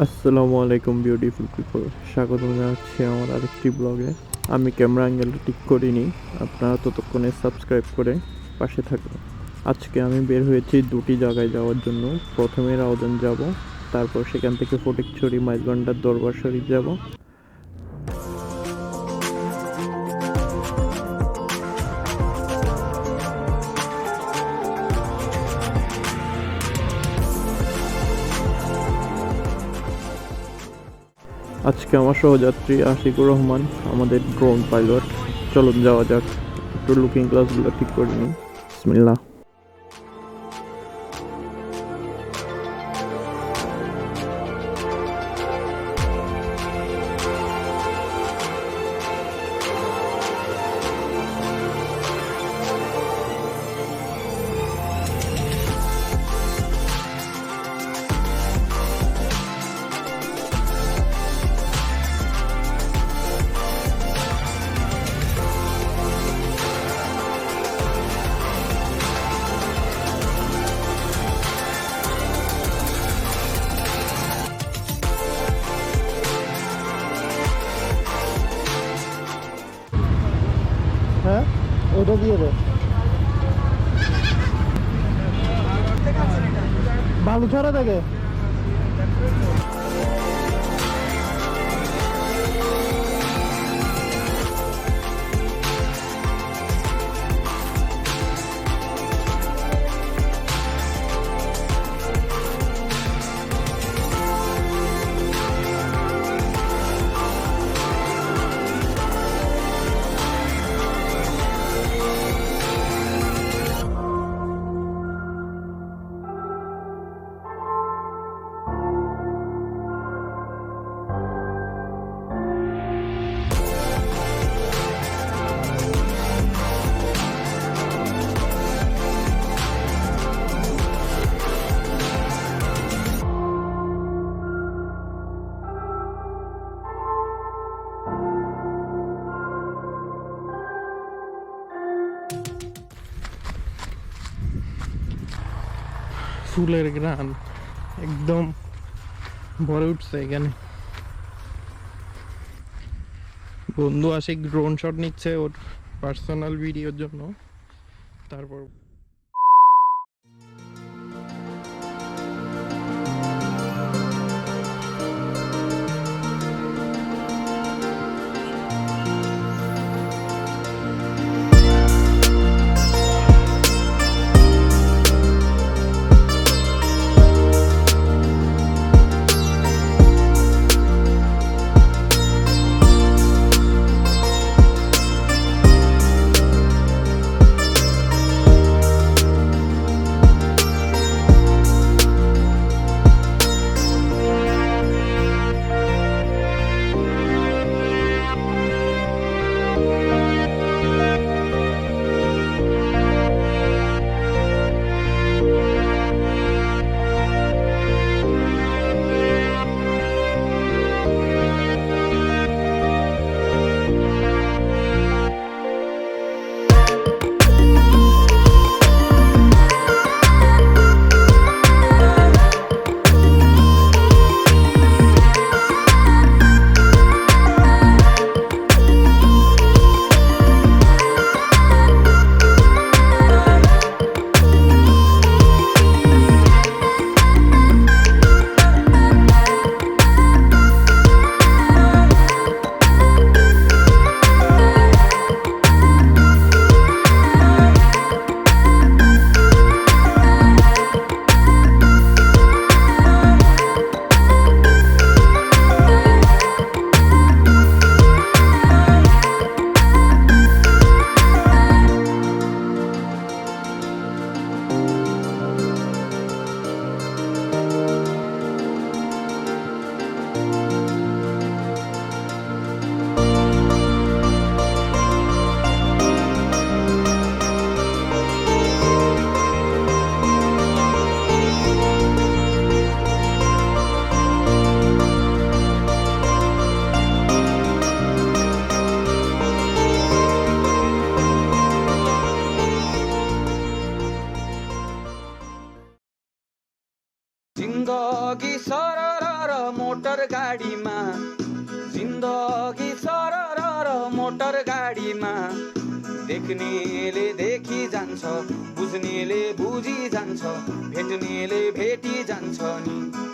আসসালামু আলাইকুম beautiful people, স্বাগত জানাচ্ছি আমার আরেকটি ব্লগে। আমি ক্যামেরা অ্যাঙ্গেলটা ঠিক করিনি, আপনারা ততক্ষণে সাবস্ক্রাইব করে পাশে থাকুন। আজকে আমি বের হয়েছি দুটি জায়গায় যাওয়ার জন্য। প্রথমে রাউজান যাব, তারপর সেখান থেকে ফটিকছড়ি মাইজভান্ডার দরবার শরীফ যাব। আজকে আমার সহযাত্রী আশিকুর রহমান, আমাদের ড্রোন পাইলট। চলুন যাওয়া যাক, একটু লুকিং গ্লাসগুলো ঠিক করে নিই। বিসমিল্লাহ। হ্যাঁ, ওটা দিয়ে দে। বালুছড়া থেকে ফুলের গ্রান একদম ভরে উঠছে এখানে। বন্ধু আসে ড্রোন শট নিচ্ছে ওর পার্সোনাল ভিডিওর জন্য। তারপর जिंदगी सरर मोटर गाडीमा जिन्दगी सरर मोटर गाडीमा देख्नेले देखी जान्छ बुझ्नेले बुझी जान्छ भेट्नेले भेटी जान्छ नि